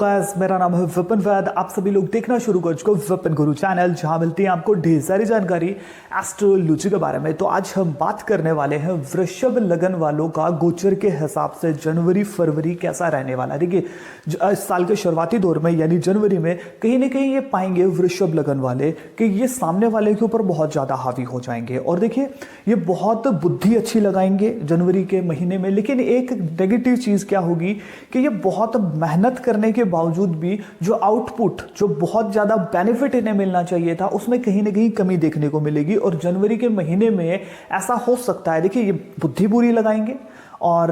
Guys, मेरा नाम है विपिन वैद। आप सभी लोग देखना शुरू कर चुके हो विपिन गुरु चैनल, जहां मिलती है आपको ढेर सारी जानकारी एस्ट्रोलॉजी के बारे में। तो आज हम बात करने वाले हैं वृषभ लगन वालों का गोचर के हिसाब से जनवरी फरवरी कैसा रहने वाला है। देखिए, इस साल के शुरुआती दौर में यानी जनवरी में कहीं ना कहीं ये पाएंगे वृषभ लगन वाले कि ये सामने वाले के ऊपर बहुत ज़्यादा हावी हो जाएंगे। और देखिए, ये बहुत बुद्धि अच्छी लगाएंगे जनवरी के महीने में। लेकिन एक नेगेटिव चीज़ क्या होगी कि ये बहुत मेहनत करने के बावजूद भी जो आउटपुट, जो बहुत ज़्यादा बेनिफिट इन्हें मिलना चाहिए था, उसमें कहीं ना कहीं कमी देखने को मिलेगी। और जनवरी के महीने में ऐसा हो सकता है, देखिए, ये बुद्धि बुरी लगाएंगे और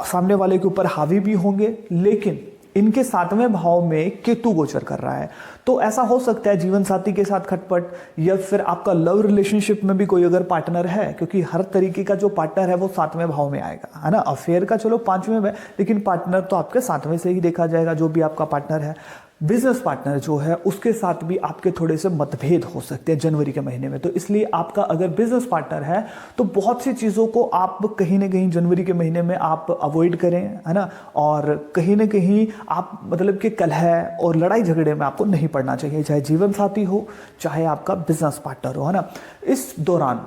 सामने वाले के ऊपर हावी भी होंगे। लेकिन इनके 7वें भाव में केतु गोचर कर रहा है, तो ऐसा हो सकता है जीवन साथी के साथ खटपट, या फिर आपका लव रिलेशनशिप में भी कोई अगर पार्टनर है, क्योंकि हर तरीके का जो पार्टनर है वो 7वें भाव में आएगा, है ना। अफेयर का चलो 5वें में, लेकिन पार्टनर तो आपके 7वें से ही देखा जाएगा, जो भी आपका पार्टनर है। बिजनेस पार्टनर जो है उसके साथ भी आपके थोड़े से मतभेद हो सकते हैं जनवरी के महीने में। तो इसलिए आपका अगर बिजनेस पार्टनर है तो बहुत सी चीज़ों को आप कहीं ना कहीं जनवरी के महीने में आप अवॉइड करें, है ना। और कहीं ना कहीं आप मतलब कि कलह और लड़ाई झगड़े में आपको नहीं पड़ना चाहिए, चाहे जीवन साथी हो चाहे आपका बिजनेस पार्टनर हो, है ना। इस दौरान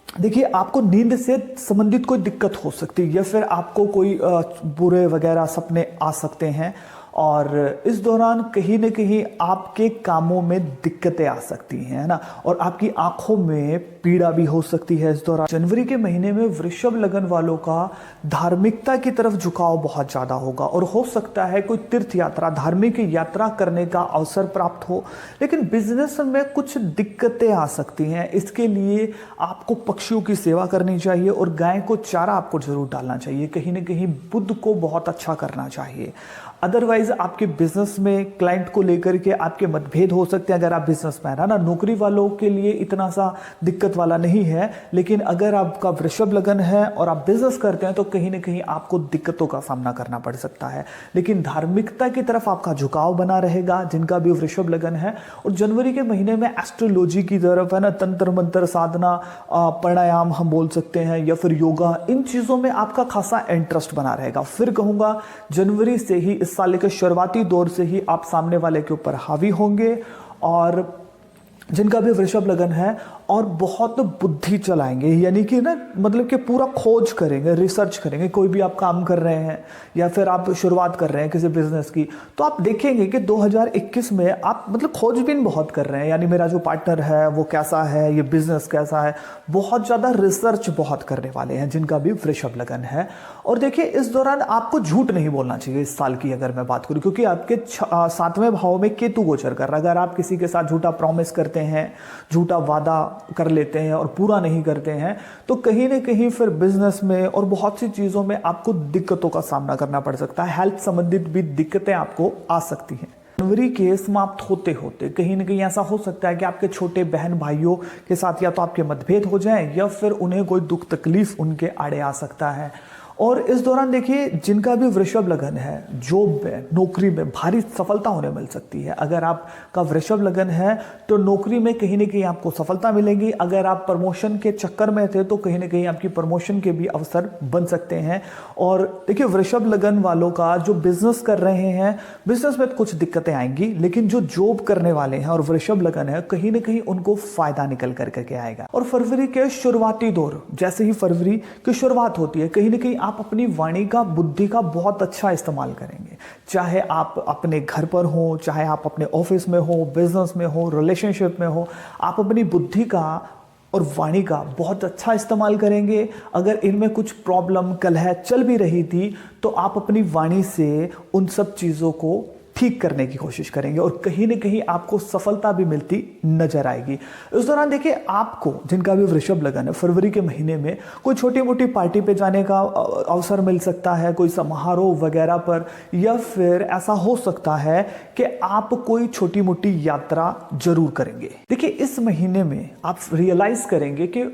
देखिए, आपको नींद से संबंधित कोई दिक्कत हो सकती है, या फिर आपको कोई बुरे वगैरह सपने आ सकते हैं। और इस दौरान कहीं न कहीं आपके कामों में दिक्कतें आ सकती हैं, है ना। और आपकी आंखों में पीड़ा भी हो सकती है इस दौरान। जनवरी के महीने में वृषभ लगन वालों का धार्मिकता की तरफ झुकाव बहुत ज़्यादा होगा, और हो सकता है कोई तीर्थ यात्रा, धार्मिक यात्रा करने का अवसर प्राप्त हो। लेकिन बिजनेस में कुछ दिक्कतें आ सकती हैं, इसके लिए आपको पक्षियों की सेवा करनी चाहिए और गाय को चारा आपको जरूर डालना चाहिए। कहीं ना कहीं बुध को बहुत अच्छा करना चाहिए। अदरवाइज आपके बिजनेस में क्लाइंट को लेकर के आपके मतभेद हो सकते हैं, अगर आप बिजनेसमैन है ना। नौकरी वालों के लिए इतना सा दिक्कत वाला नहीं है, लेकिन अगर आपका वृषभ लगन है और आप बिजनेस करते हैं तो कहीं ना कहीं आपको दिक्कतों का सामना करना पड़ सकता है। लेकिन धार्मिकता की तरफ आपका झुकाव बना रहेगा जिनका भी वृषभ लगन है। और जनवरी के महीने में एस्ट्रोलॉजी की तरफ, है ना, तंत्र मंत्र साधना, प्राणायाम हम बोल सकते हैं, या फिर योगा, इन चीज़ों में आपका खासा इंटरेस्ट बना रहेगा। फिर कहूँगा, जनवरी से ही, इस साल के शुरुआती दौर से ही आप सामने वाले के ऊपर हावी होंगे, और जिनका भी वृषभ लगन है, और बहुत बुद्धि चलाएंगे, यानी कि ना मतलब कि पूरा खोज करेंगे, रिसर्च करेंगे। कोई भी आप काम कर रहे हैं या फिर आप शुरुआत कर रहे हैं किसी बिजनेस की, तो आप देखेंगे कि 2021 में आप मतलब खोजबीन बहुत कर रहे हैं, यानी मेरा जो पार्टनर है वो कैसा है, ये बिजनेस कैसा है, बहुत ज़्यादा रिसर्च बहुत करने वाले हैं जिनका भी वृषभ लगन है। और देखिए, इस दौरान आपको झूठ नहीं बोलना चाहिए इस साल की अगर मैं बात करूँ, क्योंकि आपके 7वें भाव में केतु गोचर कर रहा है। अगर आप किसी के साथ झूठा प्रॉमिस करते हैं, झूठा वादा कर लेते हैं और पूरा नहीं करते हैं, तो कहीं ना कहीं फिर बिजनेस में और बहुत सी चीज़ों में आपको दिक्कतों का सामना करना पड़ सकता है। हेल्थ संबंधित भी दिक्कतें आपको आ सकती हैं। जनवरी के समाप्त होते होते कहीं ना कहीं ऐसा हो सकता है कि आपके छोटे बहन भाइयों के साथ या तो आपके मतभेद हो जाएं, या फिर उन्हें कोई दुख तकलीफ उनके आड़े आ सकता है। और इस दौरान देखिए, जिनका भी वृषभ लगन है, जॉब में, नौकरी में भारी सफलता होने मिल सकती है। अगर आपका वृषभ लगन है तो नौकरी में कहीं ना कहीं आपको सफलता मिलेगी। अगर आप प्रमोशन के चक्कर में थे तो कहीं ना कहीं आपकी प्रमोशन के भी अवसर बन सकते हैं। और देखिए, वृषभ लगन वालों का जो बिजनेस कर रहे हैं, बिजनेस में कुछ दिक्कतें आएंगी, लेकिन जो जॉब करने वाले हैं और वृषभ लगन है, कहीं ना कहीं उनको फायदा निकल करके आएगा। और फरवरी के शुरुआती दौर, जैसे ही फरवरी की शुरुआत होती है, कहीं ना कहीं आप अपनी वाणी का, बुद्धि का बहुत अच्छा इस्तेमाल करेंगे। चाहे आप अपने घर पर हो, चाहे आप अपने ऑफिस में हो, बिजनेस में हो, रिलेशनशिप में हो, आप अपनी बुद्धि का और वाणी का बहुत अच्छा इस्तेमाल करेंगे। अगर इनमें कुछ प्रॉब्लम, कलह चल भी रही थी, तो आप अपनी वाणी से उन सब चीज़ों को ठीक करने की कोशिश करेंगे, और कहीं ना कहीं आपको सफलता भी मिलती नजर आएगी। इस दौरान देखिए, आपको जिनका भी वृषभ लगन है, फरवरी के महीने में कोई छोटी मोटी पार्टी पे जाने का अवसर मिल सकता है, कोई समारोह वगैरह पर, या फिर ऐसा हो सकता है कि आप कोई छोटी मोटी यात्रा जरूर करेंगे। देखिए, इस महीने में आप रियलाइज करेंगे कि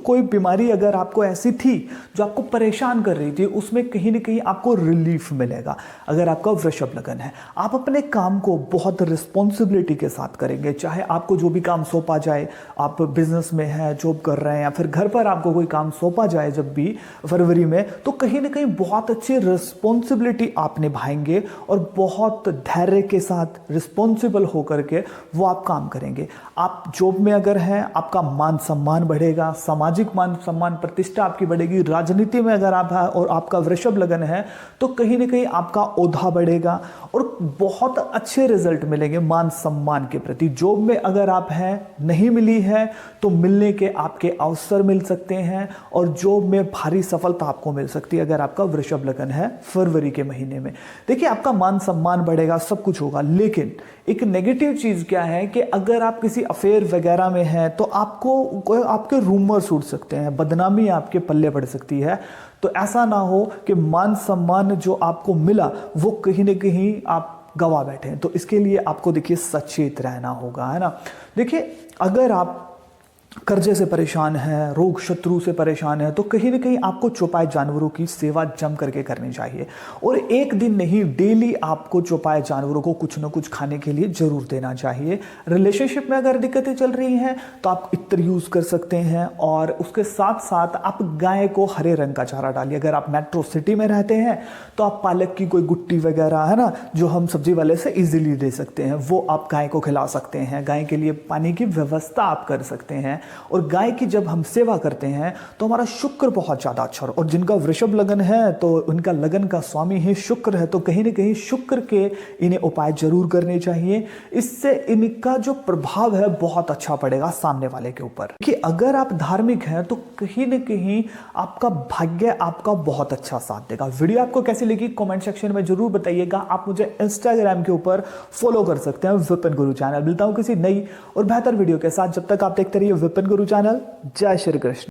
कोई बीमारी अगर आपको ऐसी थी जो आपको परेशान कर रही थी, उसमें कहीं ना कहीं आपको रिलीफ मिलेगा। अगर आपका वृषभ लगन है, आप अपने काम को बहुत रिस्पॉन्सिबिलिटी के साथ करेंगे। चाहे आपको जो भी काम सौंपा जाए, आप बिजनेस में हैं, जॉब कर रहे हैं, या फिर घर पर आपको कोई काम सौंपा जाए जब भी फरवरी में, तो कहीं ना कहीं बहुत अच्छी रिस्पॉन्सिबिलिटी आप निभाएंगे और बहुत धैर्य के साथ रिस्पॉन्सिबल होकर के वो आप काम करेंगे। आप जॉब में अगर हैं, आपका मान सम्मान बढ़ेगा, सामाजिक मान सम्मान प्रतिष्ठा आपकी बढ़ेगी। राजनीति में अगर आप हैं और आपका वृषभ लगन है तो कहीं ना कहीं आपका ओधा बढ़ेगा और बहुत अच्छे रिजल्ट मिलेंगे मान सम्मान के प्रति। जॉब में अगर आप हैं, नहीं मिली है तो मिलने के आपके अवसर मिल सकते हैं और जॉब में भारी सफलता आपको मिल सकती है अगर आपका वृषभ लगन है फरवरी के महीने में। देखिए, आपका मान सम्मान बढ़ेगा, सब कुछ होगा, लेकिन एक नेगेटिव चीज क्या है कि अगर आप किसी अफेयर वगैरह में हैं तो आपको आपके रूमर्स उड़ सकते हैं, बदनामी आपके पल्ले पड़ सकती है। तो ऐसा ना हो कि मान सम्मान जो आपको मिला वो कहीं ना कहीं आप गवा बैठे हैं। तो इसके लिए आपको देखिए सचेत रहना होगा, है ना। देखिए, अगर आप कर्जे से परेशान हैं, रोग शत्रु से परेशान है, तो कहीं ना कहीं आपको चौपाए जानवरों की सेवा जम करके करनी चाहिए। और एक दिन नहीं, डेली आपको चौपाए जानवरों को कुछ ना कुछ खाने के लिए जरूर देना चाहिए। रिलेशनशिप में अगर दिक्कतें चल रही हैं तो आप इत्र यूज कर सकते हैं और उसके साथ साथ आप गाय को हरे रंग का चारा डालिए। अगर आप मेट्रो सिटी में रहते हैं तो आप पालक की कोई गुट्टी वगैरह, है ना, जो हम सब्जी वाले से इजीली दे सकते हैं, वो आप गाय को खिला सकते हैं। गाय के लिए पानी की व्यवस्था आप कर सकते हैं। और गाय की जब हम सेवा करते हैं तो हमारा शुक्र बहुत ज्यादा अच्छा, और जिनका वृषभ लगन है तो उनका लगन का स्वामी ही शुक्र है, तो कहीं ना कहीं शुक्र के इन्हें उपाय जरूर करने चाहिए। इससे इनका जो प्रभाव है बहुत अच्छा पड़ेगा सामने वाले के ऊपर। कि अगर आप धार्मिक हैं तो कहीं ना कहीं आपका भाग्य आपका बहुत अच्छा साथ देगा। वीडियो आपको कैसी लगी कमेंट सेक्शन में जरूर बताइएगा। आप मुझे इंस्टाग्राम के ऊपर फॉलो कर सकते हैं, विपिन गुरु चैनल। मिलता हूं किसी नई और बेहतर वीडियो के साथ, जब तक आप देखते रहिए विपिन गुरु चैनल। जय श्री कृष्ण।